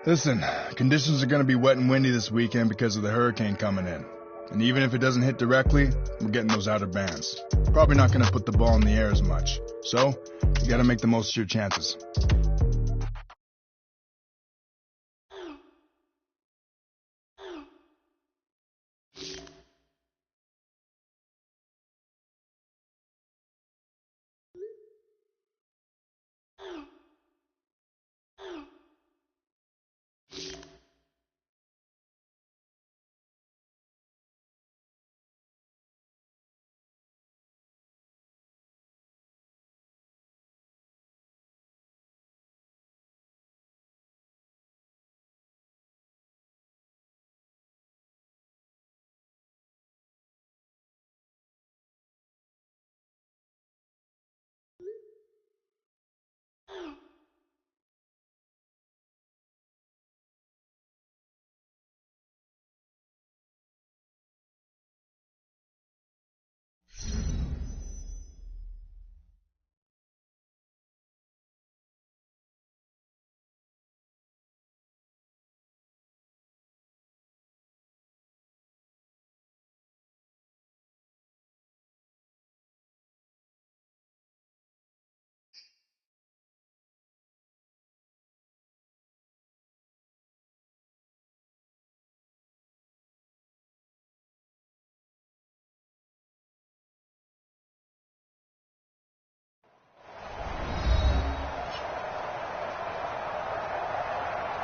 Listen, conditions are going to be wet and windy this weekend because of the hurricane coming in. And even if it doesn't hit directly, we're getting those outer bands. Probably not going to put the ball in the air as much. So, you got to make the most of your chances.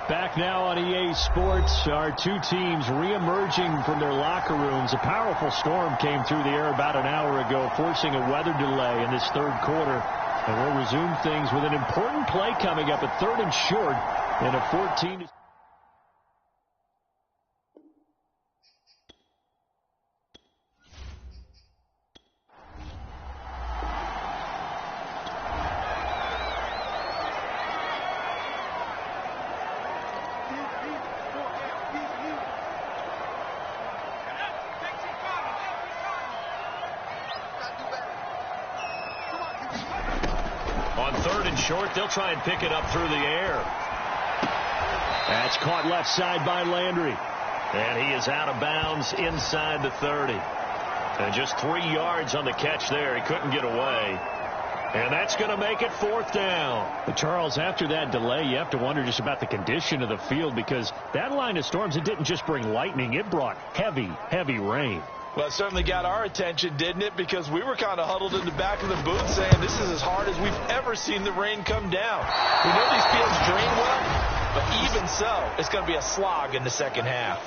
Back now on EA Sports, our two teams re-emerging from their locker rooms. A powerful storm came through the air about an hour ago, forcing a weather delay in this third quarter. And we'll resume things with an important play coming up at 3rd and short in a 14. On 3rd and short, they'll try and pick it up through the air. That's caught left side by Landry. And he is out of bounds inside the 30. And just 3 yards on the catch there. He couldn't get away. And that's going to make it 4th down. But Charles, after that delay, you have to wonder just about the condition of the field, because that line of storms, it didn't just bring lightning. It brought heavy, heavy rain. Well, it certainly got our attention, didn't it? Because we were kind of huddled in the back of the booth saying this is as hard as we've ever seen the rain come down. We know these fields drain well, but even so, it's going to be a slog in the second half.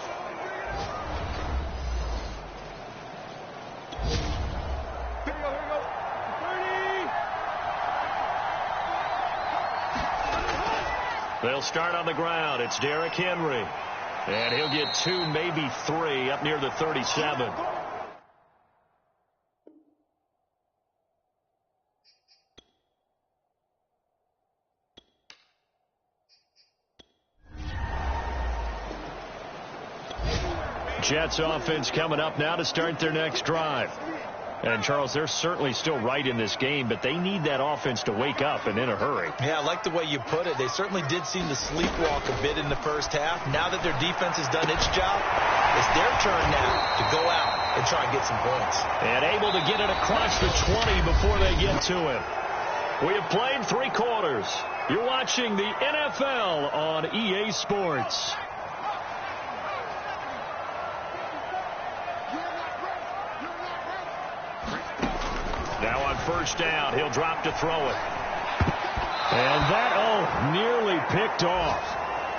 They'll start on the ground. It's Derrick Henry. And he'll get 2, maybe 3 up near the 37. Jets offense coming up now to start their next drive. And, Charles, they're certainly still right in this game, but they need that offense to wake up and in a hurry. Yeah, I like the way you put it. They certainly did seem to sleepwalk a bit in the first half. Now that their defense has done its job, it's their turn now to go out and try and get some points. And able to get it across the 20 before they get to it. We have played 3 quarters. You're watching the NFL on EA Sports. Now on first down, he'll drop to throw it. And that, nearly picked off.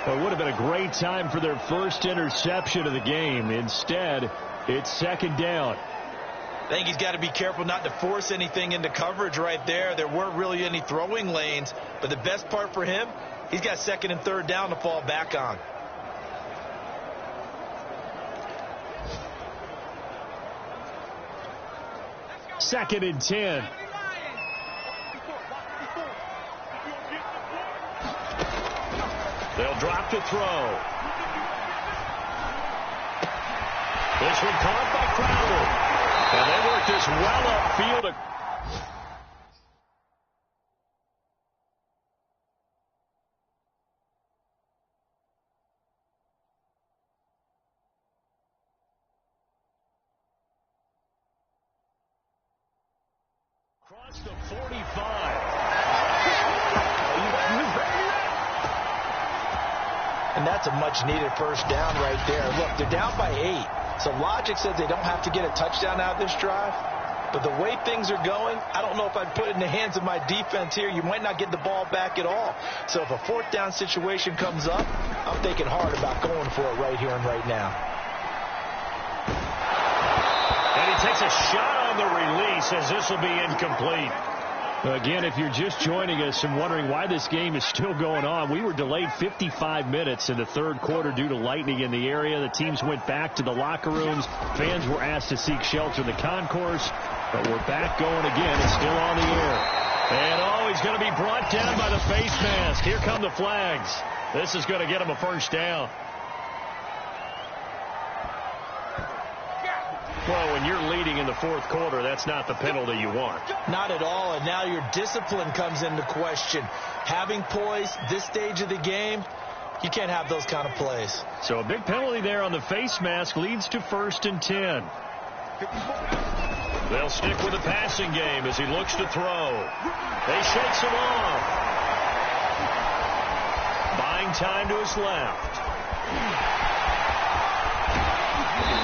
It would have been a great time for their first interception of the game. Instead, it's second down. I think he's got to be careful not to force anything into coverage right there. There weren't really any throwing lanes, but the best part for him, he's got second and third down to fall back on. Second and 10. They'll drop to throw. This one caught by Crowder. And they work this well upfield. Across the 45. And that's a much-needed first down right there. Look, they're down by 8. So logic says they don't have to get a touchdown out of this drive. But the way things are going, I don't know if I'd put it in the hands of my defense here. You might not get the ball back at all. So if a fourth down situation comes up, I'm thinking hard about going for it right here and right now. And he takes a shot on the release as this will be incomplete. Again, if you're just joining us and wondering why this game is still going on, we were delayed 55 minutes in the third quarter due to lightning in the area. The teams went back to the locker rooms. Fans were asked to seek shelter in the concourse. But we're back going again. It's still on the air. And, he's going to be brought down by the face mask. Here come the flags. This is going to get him a first down. Well, when you're leading in the fourth quarter, that's not the penalty you want. Not at all, and now your discipline comes into question. Having poise this stage of the game, you can't have those kind of plays. So a big penalty there on the face mask leads to 1st and 10. They'll stick with the passing game as he looks to throw. They shakes him off. Buying time to his left.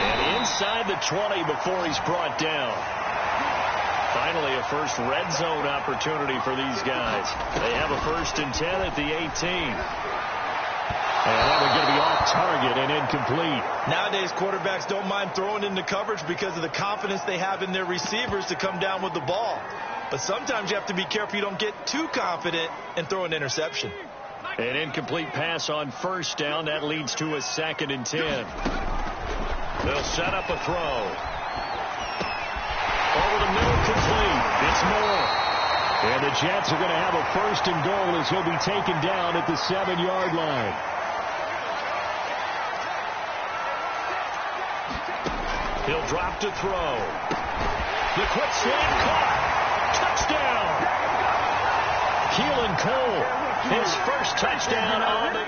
And inside the 20 before he's brought down. Finally, a first red zone opportunity for these guys. They have a 1st and 10 at the 18. And that one's going to be off target and incomplete. Nowadays, quarterbacks don't mind throwing into coverage because of the confidence they have in their receivers to come down with the ball. But sometimes you have to be careful you don't get too confident and throw an interception. An incomplete pass on first down. That leads to a 2nd and 10. They'll set up a throw. Over the middle, complete. It's Moore. And the Jets are going to have a 1st and goal as he'll be taken down at the 7-yard line. He'll drop to throw. The quick slant caught. Touchdown. Keelan Cole, his first touchdown on the...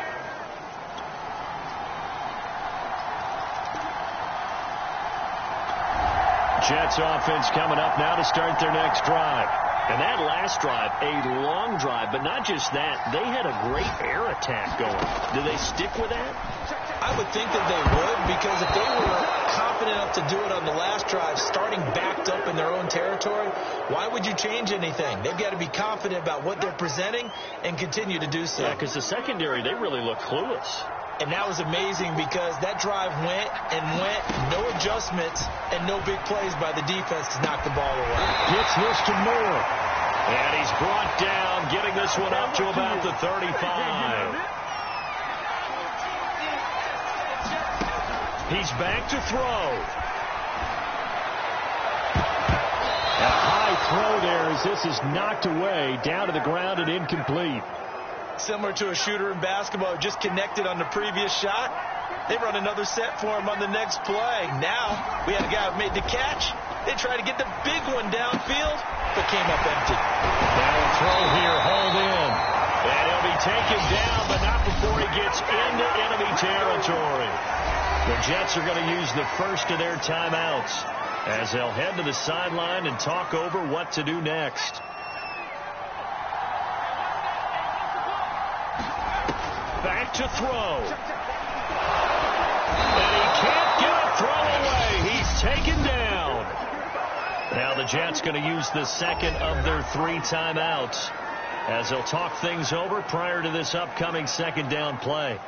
Jets offense coming up now to start their next drive. And that last drive, a long drive, but not just that. They had a great air attack going. Do they stick with that? I would think that they would, because if they were confident enough to do it on the last drive, starting backed up in their own territory, why would you change anything? They've got to be confident about what they're presenting and continue to do so. Yeah, because the secondary, they really look clueless. And that was amazing because that drive went and went, no adjustments and no big plays by the defense to knock the ball away. Gets this to Moore. And he's brought down, getting this one up to about the 35. He's back to throw. A high throw there as this is knocked away, down to the ground and incomplete. Similar to a shooter in basketball, just connected on the previous shot. They run another set for him on the next play. Now, we had a guy who made the catch, They tried to get the big one downfield, but came up empty. Now a throw here, hauled in. And he'll be taken down, but not before he gets into enemy territory. The Jets are going to use the first of their timeouts as they'll head to the sideline and talk over what to do next. Back to throw. And he can't get a throw away. He's taken down. Now the Jets going to use the second of their 3 timeouts as they'll talk things over prior to this upcoming second down play.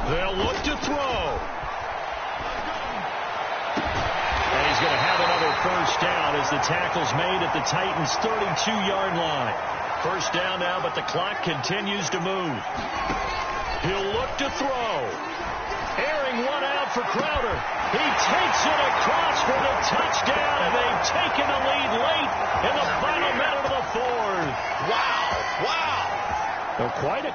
They'll look to throw. And he's going to have another first down as the tackle's made at the Titans' 32-yard line. First down now, but the clock continues to move. He'll look to throw. Airing one out for Crowder. He takes it across for the touchdown, and they've taken the lead late in the final minute of the fourth. Wow. Well, quite a...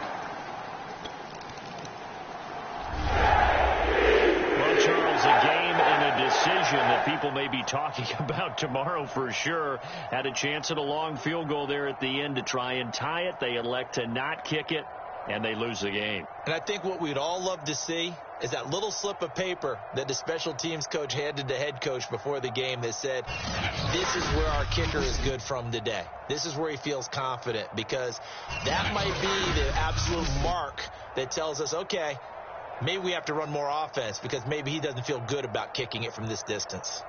Well, Charles, a game and a decision that people may be talking about tomorrow for sure. Had a chance at a long field goal there at the end to try and tie it. They elect to not kick it, and they lose the game. And I think what we'd all love to see is that little slip of paper that the special teams coach handed the head coach before the game that said, this is where our kicker is good from today. This is where he feels confident, because that might be the absolute mark that tells us, okay, maybe we have to run more offense because maybe he doesn't feel good about kicking it from this distance.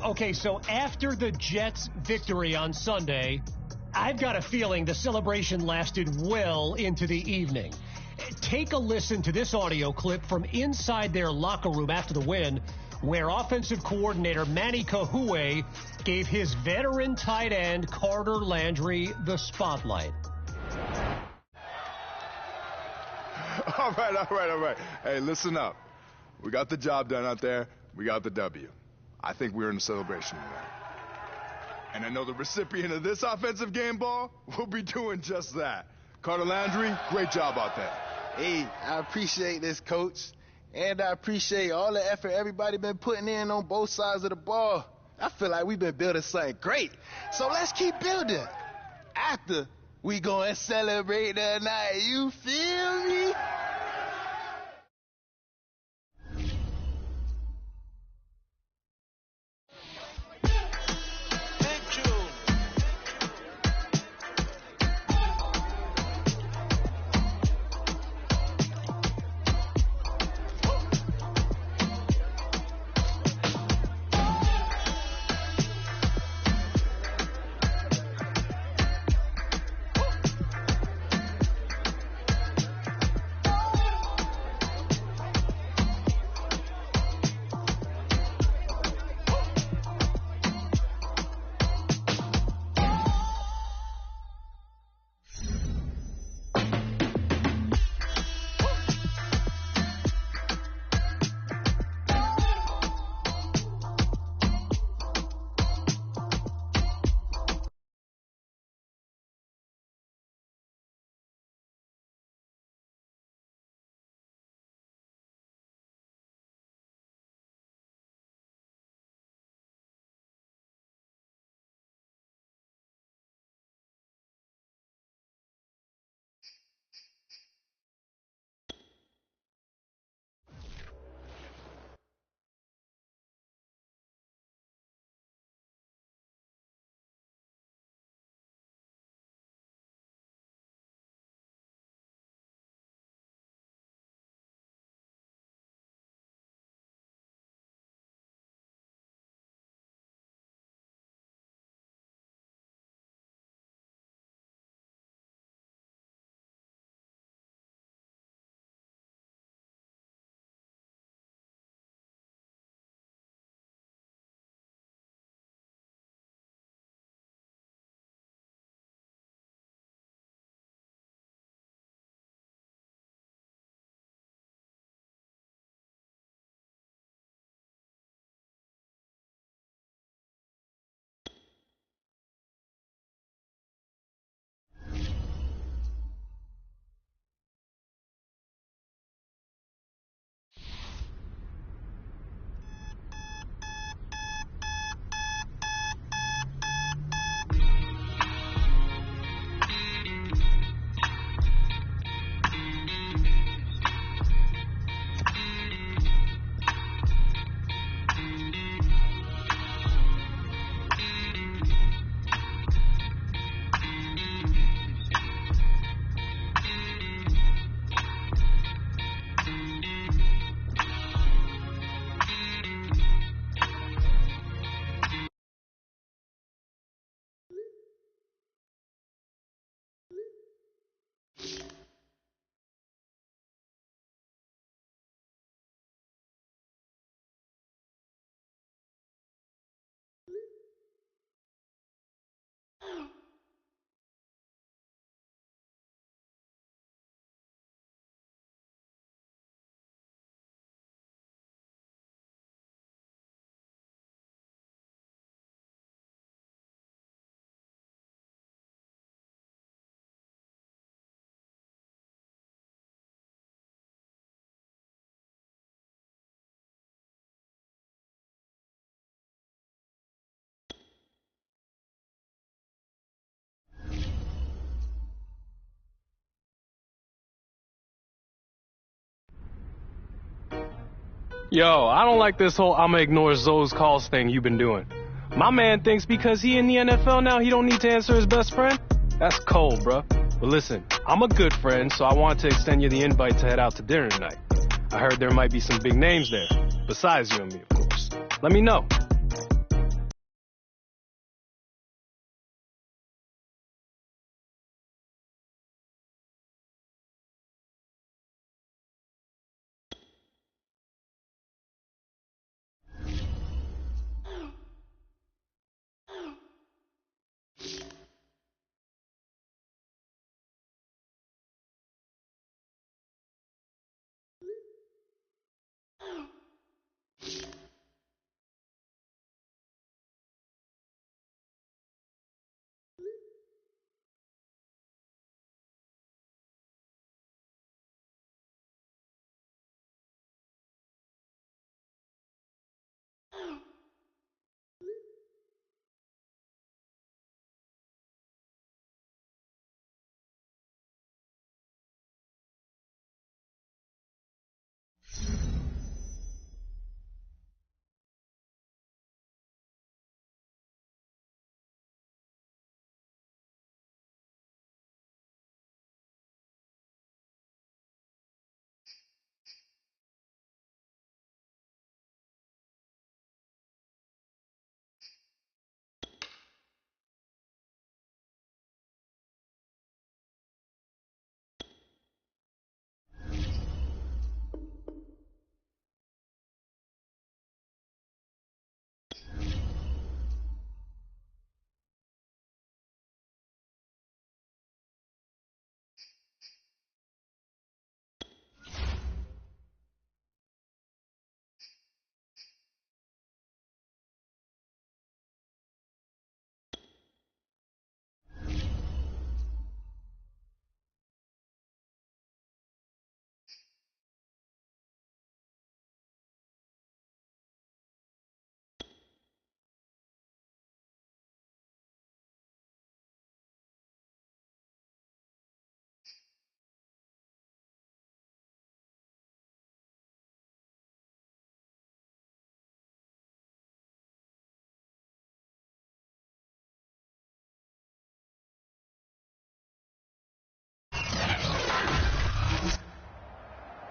Okay, so after the Jets' victory on Sunday, I've got a feeling the celebration lasted well into the evening. Take a listen to this audio clip from inside their locker room after the win, where offensive coordinator Manny Kahue gave his veteran tight end Carter Landry the spotlight. All right. Hey, listen up. We got the job done out there. We got the W. I think we're in a celebration tonight. And I know the recipient of this offensive game ball will be doing just that. Carter Landry, great job out there. Hey, I appreciate this, Coach. And I appreciate all the effort everybody been putting in on both sides of the ball. I feel like we've been building something great. So let's keep building. After we go and celebrate tonight, you feel me? Yo, I don't like this whole I'ma ignore Zoe's calls thing you've been doing. My man thinks because he in the NFL now, he don't need to answer his best friend? That's cold, bruh. But listen, I'm a good friend, so I wanted to extend you the invite to head out to dinner tonight. I heard there might be some big names there, besides you and me, of course. Let me know.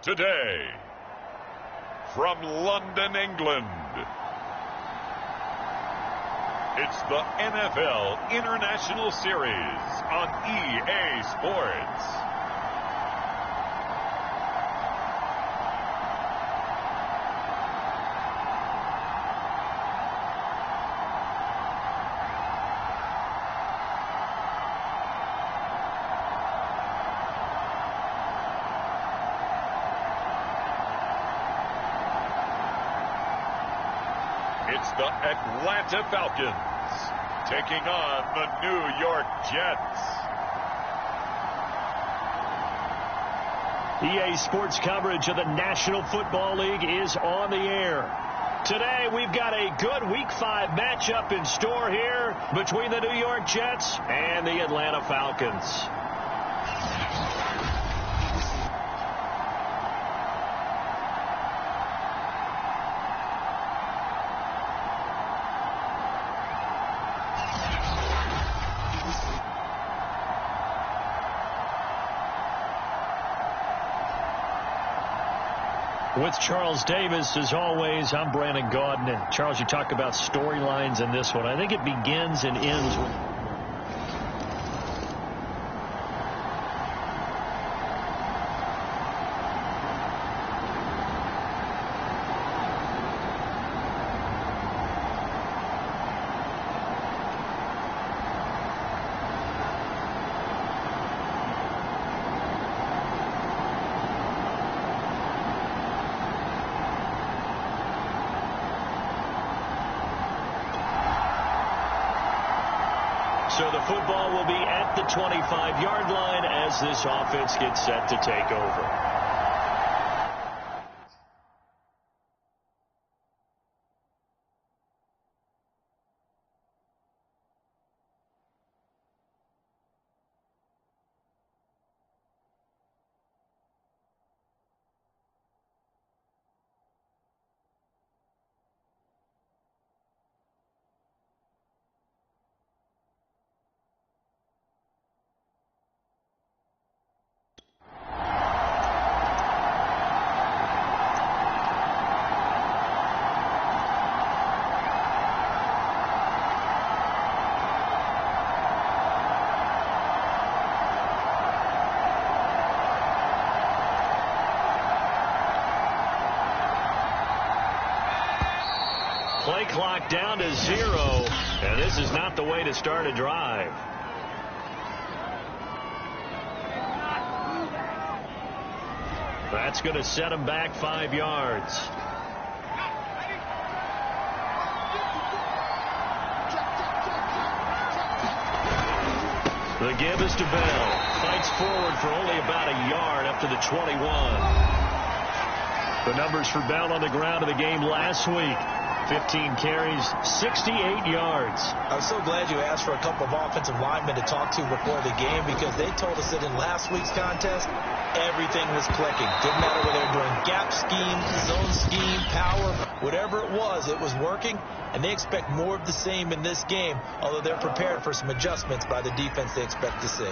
Today, from London, England, it's the NFL International Series on EA Sports. It's the Atlanta Falcons taking on the New York Jets. EA Sports coverage of the National Football League is on the air. Today, we've got a good Week 5 matchup in store here between the New York Jets and the Atlanta Falcons. With Charles Davis, as always, I'm Brandon Gaudin. And Charles, you talk about storylines in this one. I think it begins and ends with... So the football will be at the 25-yard line as this offense gets set to take over. clock down to 0, and this is not the way to start a drive. That's going to set him back 5 yards. The give is to Bell. Fights forward for only about a yard up to the 21. The numbers for Bell on the ground of the game last week. 15 carries, 68 yards. I'm so glad you asked for a couple of offensive linemen to talk to before the game, because they told us that in last week's contest, everything was clicking. Didn't matter whether they were doing gap scheme, zone scheme, power, whatever it was working, and they expect more of the same in this game, although they're prepared for some adjustments by the defense they expect to see.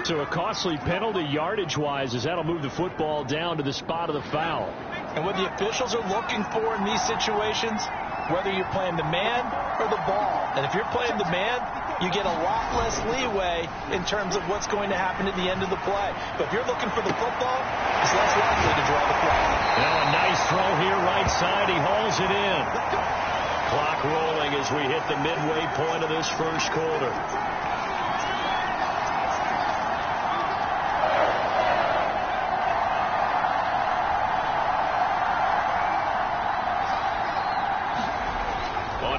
So a costly penalty yardage-wise, as that'll move the football down to the spot of the foul. And what the officials are looking for in these situations, whether you're playing the man or the ball. And if you're playing the man, you get a lot less leeway in terms of what's going to happen at the end of the play. But if you're looking for the football, it's less likely to draw the flag. Now a nice throw here right side. He hauls it in. Clock rolling as we hit the midway point of this first quarter.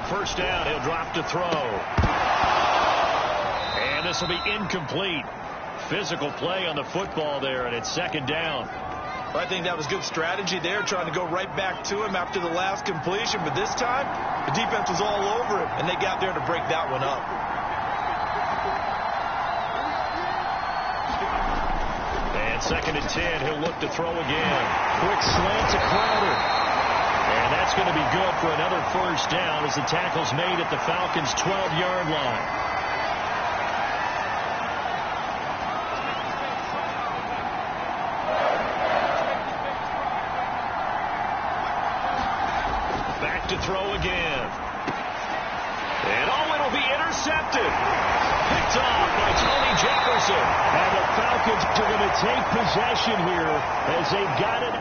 First down, he'll drop to throw. And this will be incomplete. Physical play on the football there, and it's second down. Well, I think that was good strategy there, trying to go right back to him after the last completion. But this time, the defense was all over him, and they got there to break that one up. And second and 10, he'll look to throw again. Quick slant to Crowder. And that's going to be good for another first down as the tackle's made at the Falcons' 12-yard line. Back to throw again. And it'll be intercepted. Picked off by Tony Jefferson. And the Falcons are going to take possession here as they've got it.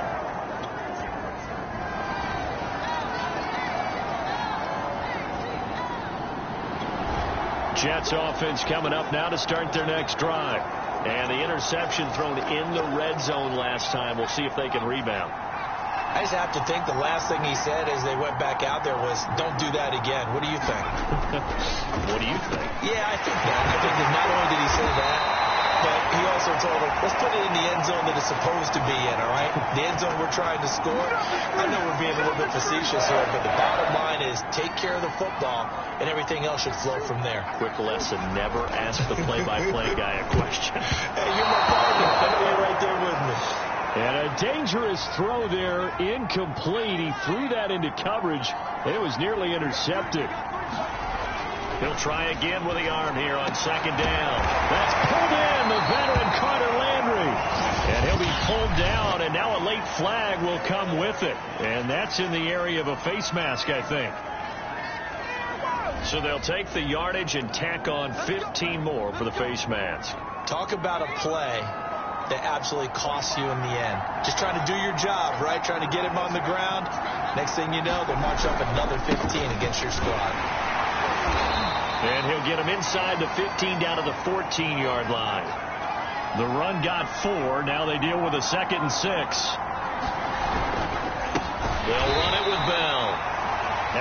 Jets offense coming up now to start their next drive. And the interception thrown in the red zone last time. We'll see if they can rebound. I just have to think the last thing he said as they went back out there was, don't do that again. What do you think? What do you think? Yeah, I think that. I think that not only did he say that, but he also told him, let's put it in the end zone that it's supposed to be in, all right? The end zone we're trying to score. I know we're being a little bit facetious here, but the bottom line is take care of the football, and everything else should flow from there. Quick lesson, never ask the play-by-play guy a question. Hey, you're my partner. I know you're right there with me. And a dangerous throw there, incomplete. He threw that into coverage. It was nearly intercepted. He'll try again with the arm here on second down. That's pulled in, the veteran Carter Landry. And he'll be pulled down, and now a late flag will come with it. And that's in the area of a face mask, I think. So they'll take the yardage and tack on 15 more for the face mask. Talk about a play that absolutely costs you in the end. Just trying to do your job, right? Trying to get him on the ground. Next thing you know, they'll march up another 15 against your squad. And he'll get him inside the 15 down to the 14-yard line. The run got 4. Now they deal with a 2nd and 6. They'll run it with Bell.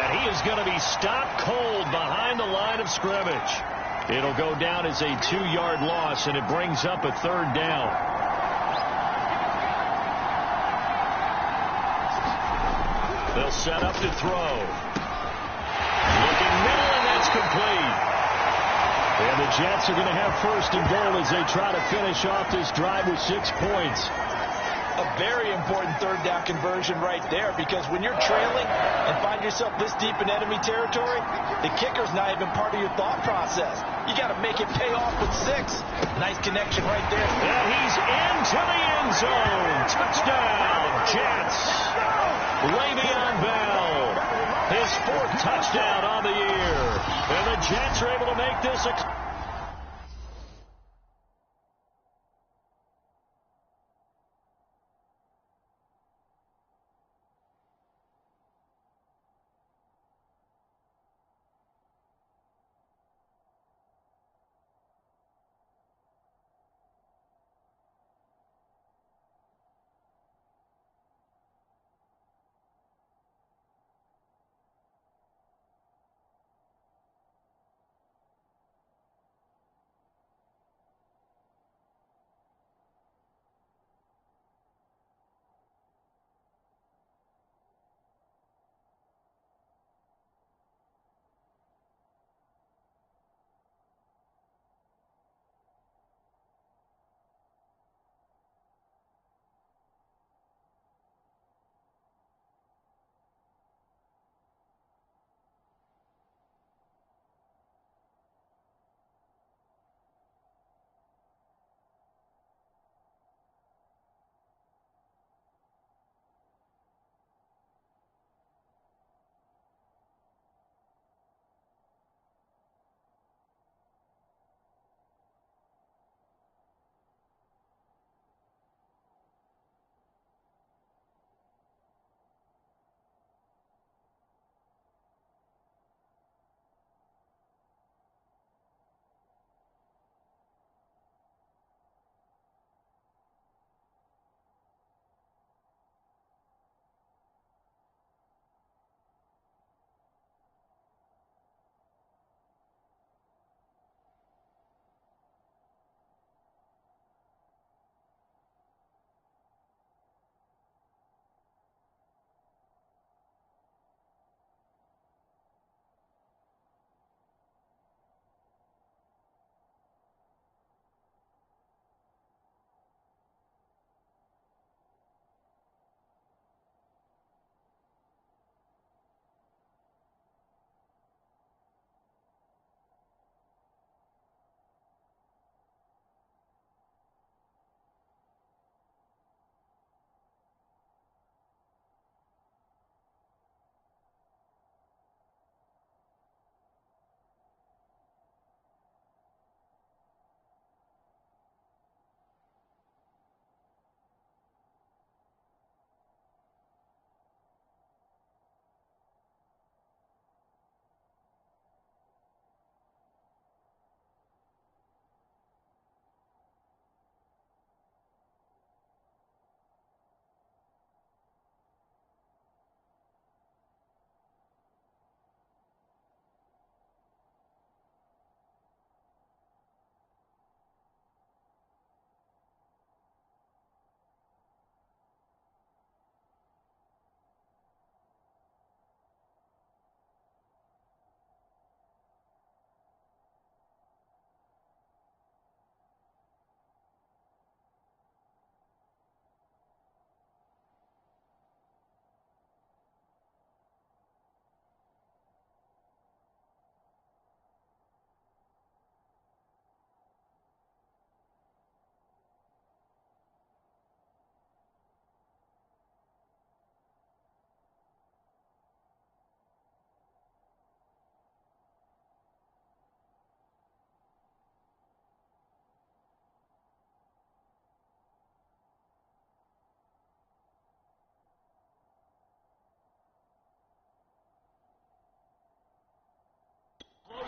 And he is going to be stopped cold behind the line of scrimmage. It'll go down as a 2-yard loss, and it brings up a 3rd down. They'll set up to throw. Looking middle, and that's complete. And the Jets are going to have 1st and goal as they try to finish off this drive with 6 points. A very important 3rd down conversion right there, because when you're trailing and find yourself this deep in enemy territory, the kicker's not even part of your thought process. You got to make it pay off with 6. Nice connection right there. And he's into the end zone. Touchdown, Jets. Le'Veon Bell, his 4th touchdown on the year. And the Jets are able to make this a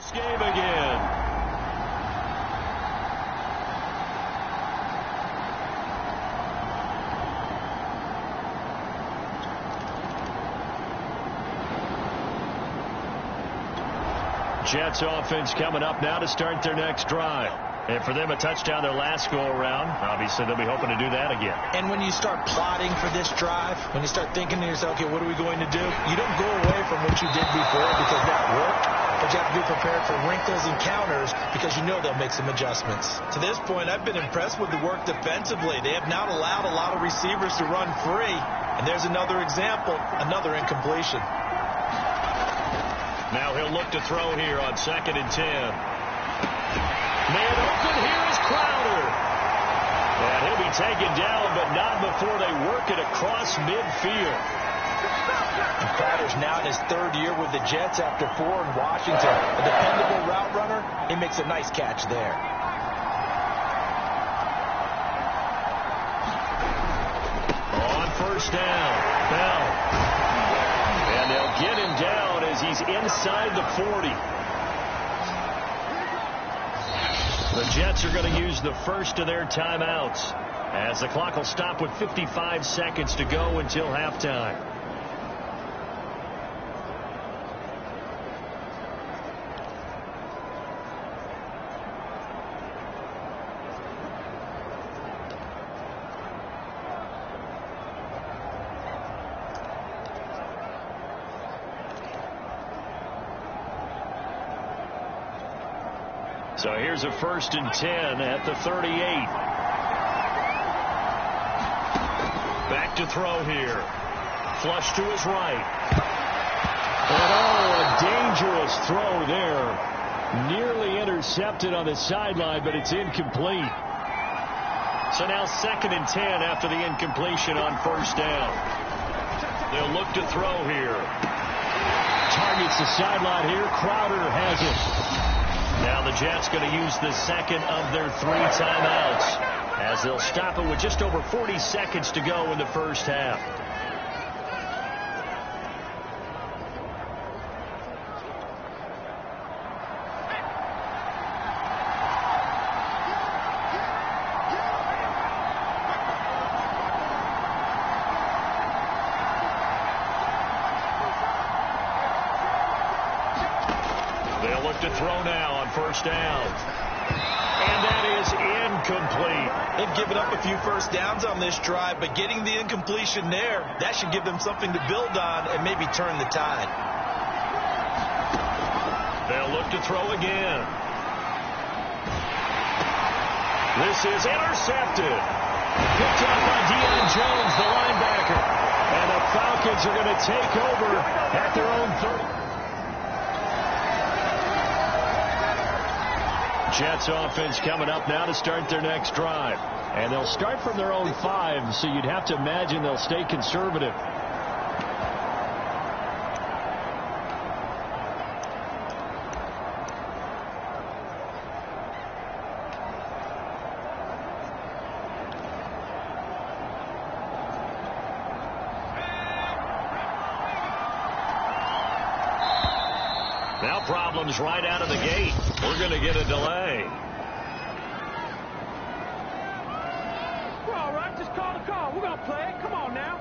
Close game again. Jets offense coming up now to start their next drive. And for them, a touchdown their last go-around. Obviously, they'll be hoping to do that again. And when you start plotting for this drive, when you start thinking to yourself, okay, what are we going to do? You don't go away from what you did before because that worked. But you have to be prepared for wrinkles and counters because you know they'll make some adjustments. To this point, I've been impressed with the work defensively. They have not allowed a lot of receivers to run free. And there's another example, another incompletion. Now he'll look to throw here on 2nd and 10. Man open, here is Crowder. And he'll be taken down, but not before they work it across midfield. And Crowder's now in his 3rd year with the Jets after 4 in Washington. A dependable route runner. He makes a nice catch there. On 1st down, Bell. And they'll get him down as he's inside the 40. The Jets are going to use the first of their timeouts as the clock will stop with 55 seconds to go until halftime. So here's a 1st and 10 at the 38. Back to throw here. Flush to his right. And oh, a dangerous throw there. Nearly intercepted on the sideline, but it's incomplete. So now 2nd and 10 after the incompletion on 1st down. They'll look to throw here. Targets the sideline here. Crowder has it. Now the Jets going to use the 2nd of their 3 timeouts as they'll stop it with just over 40 seconds to go in the 1st half. They'll look to throw now on 1st down. And that is incomplete. They've given up a few 1st downs on this drive, but getting the incompletion there, that should give them something to build on and maybe turn the tide. They'll look to throw again. This is intercepted. Picked up by Deion Jones, the linebacker. And the Falcons are going to take over at their own 30. Jets offense coming up now to start their next drive. And they'll start from their own 5, so you'd have to imagine they'll stay conservative. Now problems right out of the gate. We're going to get a delay. We're all right. Just call the call. We're going to play it. Come on now.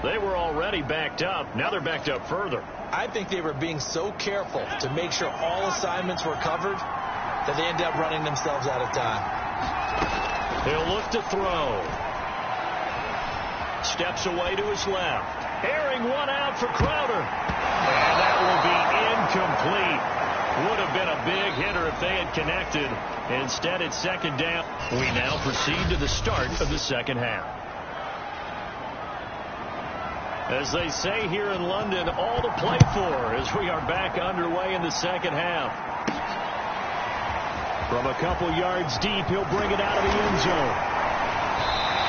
They were already backed up. Now they're backed up further. I think they were being so careful to make sure all assignments were covered that they ended up running themselves out of time. He'll look to throw. Steps away to his left. Airing one out for Crowder. And that will be incomplete. Would have been a big hitter if they had connected. Instead, it's 2nd down. We now proceed to the start of the 2nd half. As they say here in London, all to play for as we are back underway in the 2nd half. From a couple yards deep, he'll bring it out of the end zone.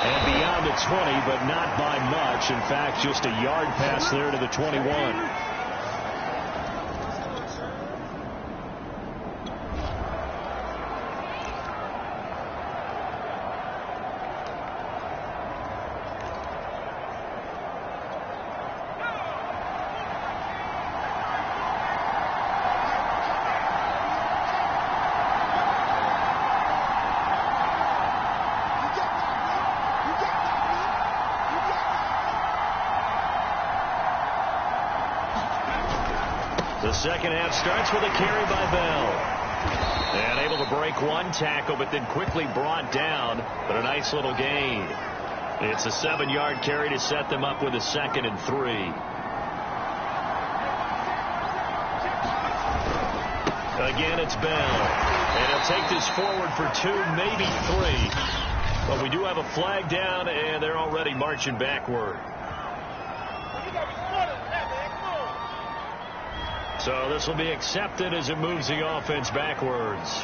And beyond the 20, but not by much. In fact, just a yard pass there to the 21. second half starts with a carry by Bell. And able to break one tackle, but then quickly brought down. But a nice little gain. It's a 7-yard carry to set them up with a 2nd and 3. Again, it's Bell. And he'll take this forward for 2, maybe 3. But we do have a flag down, and they're already marching backward. So this will be accepted as it moves the offense backwards.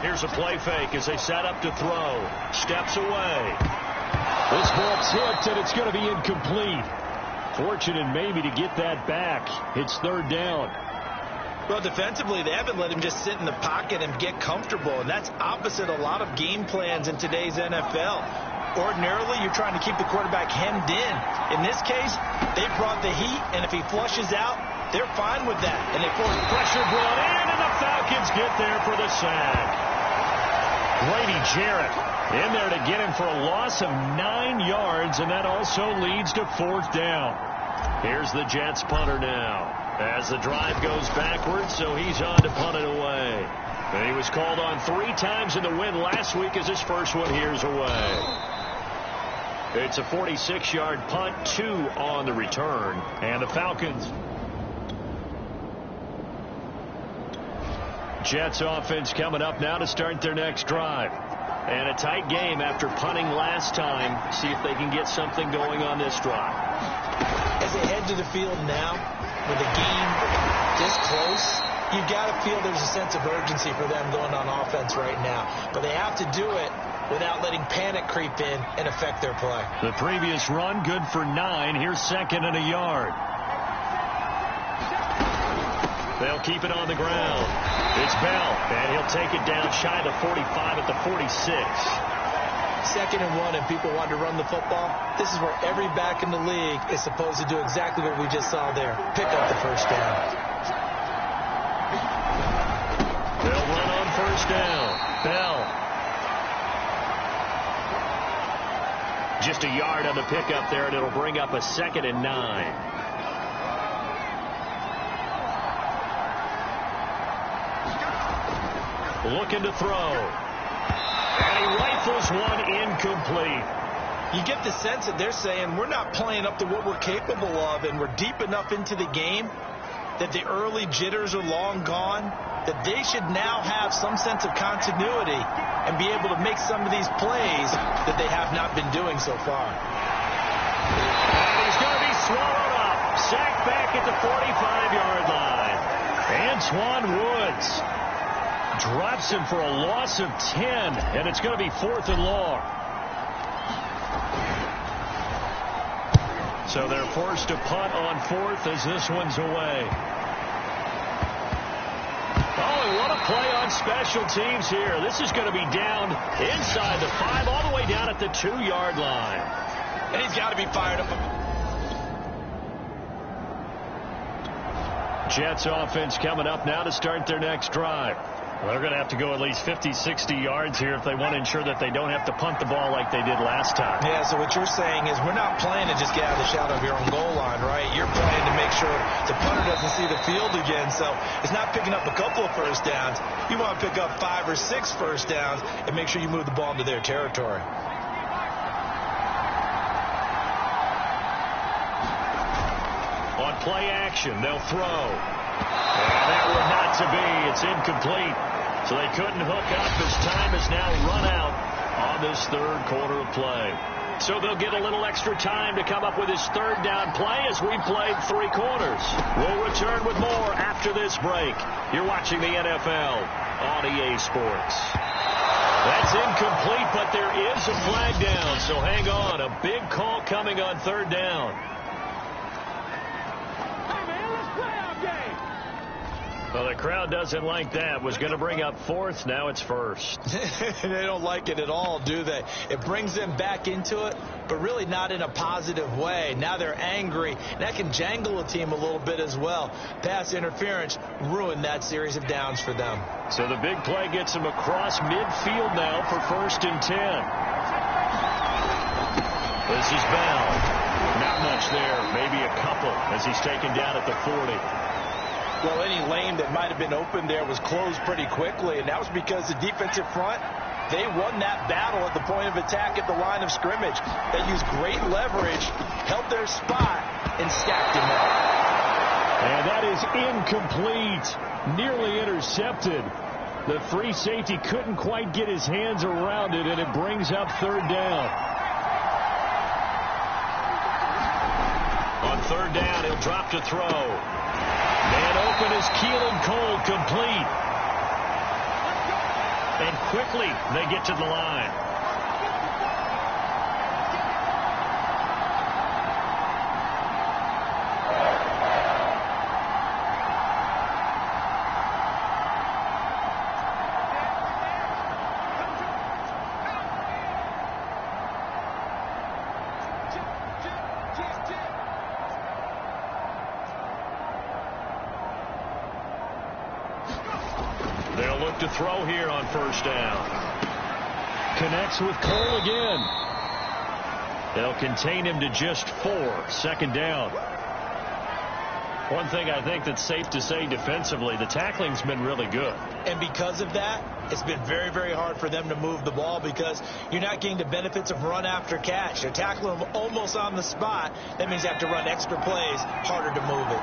Here's a play fake as they set up to throw. Steps away. This ball tipped, and it's going to be incomplete. Fortunate maybe to get that back. It's 3rd down. Well, defensively, they haven't let him just sit in the pocket and get comfortable, and that's opposite a lot of game plans in today's NFL. Ordinarily, you're trying to keep the quarterback hemmed in. In this case, they brought the heat, and if he flushes out, they're fine with that. And they force pressure brought in, and the Falcons get there for the sack. Grady Jarrett in there to get him for a loss of 9 yards, and that also leads to 4th down. Here's the Jets punter now as the drive goes backwards, so he's on to punt it away. And he was called on 3 times in the win last week as his first one here's away. It's a 46-yard punt, 2 on the return, and the Falcons. Jets offense coming up now to start their next drive. And a tight game after punting last time. See if they can get something going on this drive. As they head to the field now, with the game this close, you've got to feel there's a sense of urgency for them going on offense right now. But they have to do it without letting panic creep in and affect their play. The previous run, good for 9. Here's 2nd and a yard. They'll keep it on the ground. It's Bell, and he'll take it down shy of the 45 at the 46. 2nd and 1, and people want to run the football. This is where every back in the league is supposed to do exactly what we just saw there. Pick up the 1st down. They'll run on 1st down. Bell. Just a yard on the pickup there, and it'll bring up a 2nd and 9. Looking to throw. And he rifles one incomplete. You get the sense that they're saying we're not playing up to what we're capable of, and we're deep enough into the game that the early jitters are long gone, that they should now have some sense of continuity and be able to make some of these plays that they have not been doing so far. And he's going to be swallowed up. Sacked back at the 45-yard line. Antoine Woods drops him for a loss of 10, and it's going to be 4th and long. So they're forced to punt on 4th as this one's away. Oh, and what a play on special teams here. This is going to be down inside the 5, all the way down at the 2-yard line. And he's got to be fired up. Jets offense coming up now to start their next drive. Well, they're going to have to go at least 50, 60 yards here if they want to ensure that they don't have to punt the ball like they did last time. Yeah, so what you're saying is we're not playing to just get out of the shadow of your own goal line, right? You're playing to make sure the punter doesn't see the field again. So it's not picking up a couple of 1st downs. You want to pick up 5 or 6 1st downs and make sure you move the ball into their territory. On play action, they'll throw. And that one not to be. It's incomplete. So they couldn't hook up as time is now run out on this 3rd quarter of play. So they'll get a little extra time to come up with his 3rd down play as we played 3 quarters. We'll return with more after this break. You're watching the NFL on EA Sports. That's incomplete, but there is a flag down. So hang on. A big call coming on 3rd down. Well, the crowd doesn't like that. Was going to bring up fourth. Now it's first. They don't like it at all, do they? It brings them back into it, but really not in a positive way. Now they're angry. That can jangle a team a little bit as well. Pass interference ruined that series of downs for them. So the big play gets him across midfield now for 1st and 10. This is Bell. Not much there. Maybe a couple as he's taken down at the 40. Well, any lane that might have been open there was closed pretty quickly, and that was because the defensive front, they won that battle at the point of attack at the line of scrimmage. They used great leverage, held their spot, and stacked him up. And that is incomplete. Nearly intercepted. The free safety couldn't quite get his hands around it, and it brings up 3rd down. On 3rd down, he'll drop to throw. Man open is Keelan Cole, complete. And quickly they get to the line. They'll look to throw here on 1st down. Connects with Cole again. They'll contain him to just 4. 2nd down. One thing I think that's safe to say defensively, the tackling's been really good. And because of that, it's been very, very hard for them to move the ball because you're not getting the benefits of run after catch. They're tackling them almost on the spot. That means you have to run extra plays, harder to move it.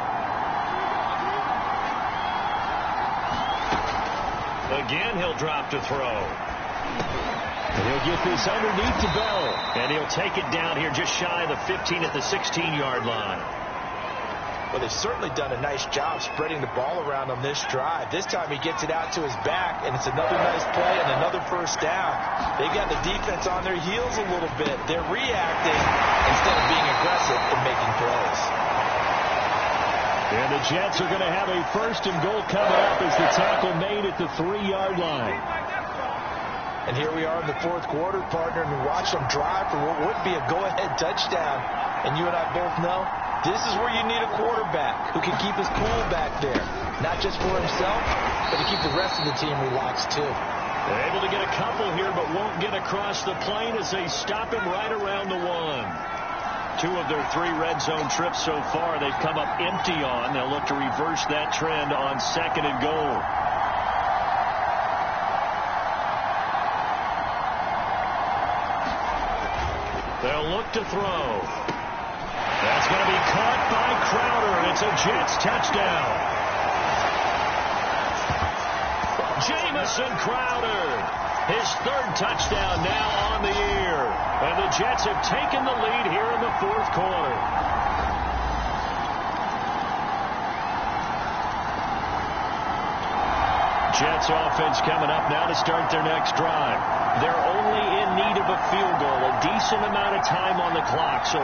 Again, he'll drop to throw. And he'll get this underneath to Bell. And he'll take it down here just shy of the 15 at the 16-yard line. Well, they've certainly done a nice job spreading the ball around on this drive. This time he gets it out to his back, and it's another nice play and another 1st down. They've got the defense on their heels a little bit. They're reacting instead of being aggressive and making plays. And the Jets are going to have a 1st and goal coming up as the tackle made at the 3-yard line. And here we are in the 4th quarter, partner, and we watch them drive for what would be a go-ahead touchdown. And you and I both know this is where you need a quarterback who can keep his cool back there. Not just for himself, but to keep the rest of the team relaxed too. They're able to get a couple here, but won't get across the plane as they stop him right around the 1. 2 of their 3 red zone trips so far they've come up empty on. They'll look to reverse that trend on 2nd and goal. They'll look to throw. That's going to be caught by Crowder. It's a Jets touchdown. Jamison Crowder. His 3rd touchdown now on the year. And the Jets have taken the lead here in the 4th quarter. Jets offense coming up now to start their next drive. They're only in need of a field goal, a decent amount of time on the clock. So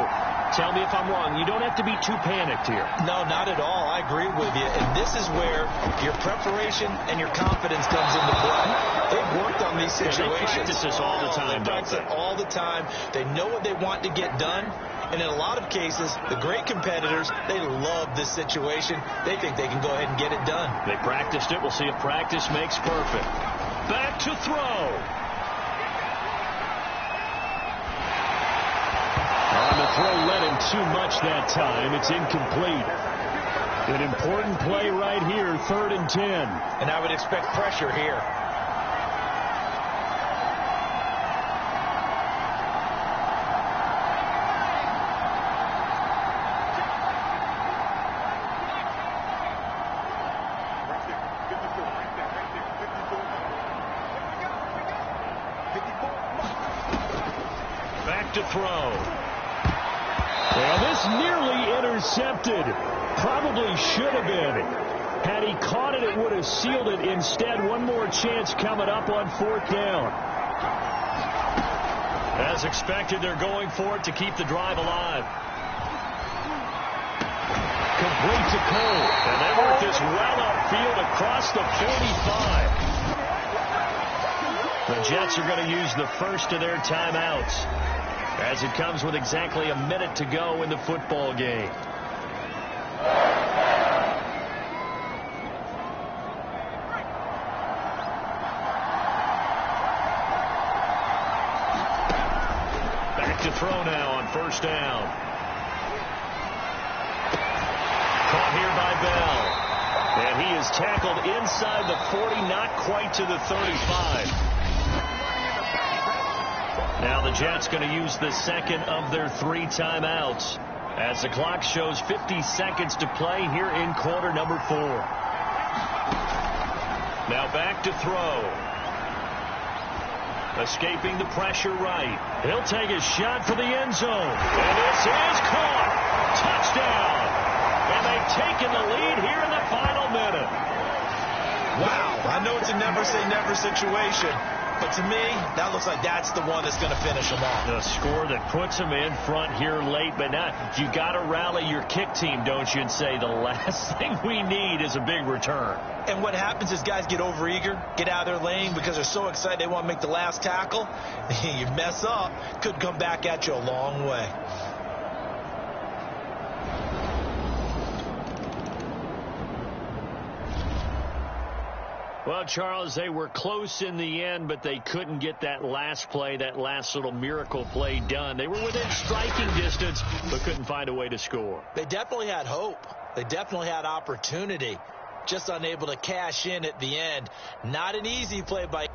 tell me if I'm wrong. You don't have to be too panicked here. No, not at all. I agree with you. And this is where your preparation and your confidence comes into play. They've worked on these situations. They practice this all the time, They practice it all the time. They know what they want to get done. And in a lot of cases, the great competitors, they love this situation. They think they can go ahead and get it done. They practiced it. We'll see if practice makes perfect. Back to throw. On the throw, led him too much that time. It's incomplete. An important play right here, 3rd and 10. And I would expect pressure here. Back to throw. Well, this nearly intercepted. Probably should have been. Had he caught it, it would have sealed it. Instead, one more chance coming up on 4th down. As expected, they're going for it to keep the drive alive. complete to Cole. And they work this well upfield across the 45. The Jets are going to use the first of their timeouts as it comes with exactly a minute to go in the football game. Back to throw now on first down. Caught here by Bell. And he is tackled inside the 40, not quite to the 35. Now the Jets going to use the second of their 3 timeouts as the clock shows 50 seconds to play here in quarter number 4. Now back to throw. Escaping the pressure right. He'll take a shot for the end zone. And this is caught. Touchdown. And they've taken the lead here in the final minute. Wow. I know it's a never say never situation. But to me, that looks like that's the one that's going to finish them off. The score that puts them in front here late. But now you got to rally your kick team, don't you, and say the last thing we need is a big return. And what happens is guys get overeager, get out of their lane because they're so excited they want to make the last tackle. You mess up, could come back at you a long way. Well, Charles, they were close in the end, but they couldn't get that last play, that last little miracle play done. They were within striking distance, but couldn't find a way to score. They definitely had hope. They definitely had opportunity. Just unable to cash in at the end. Not an easy play by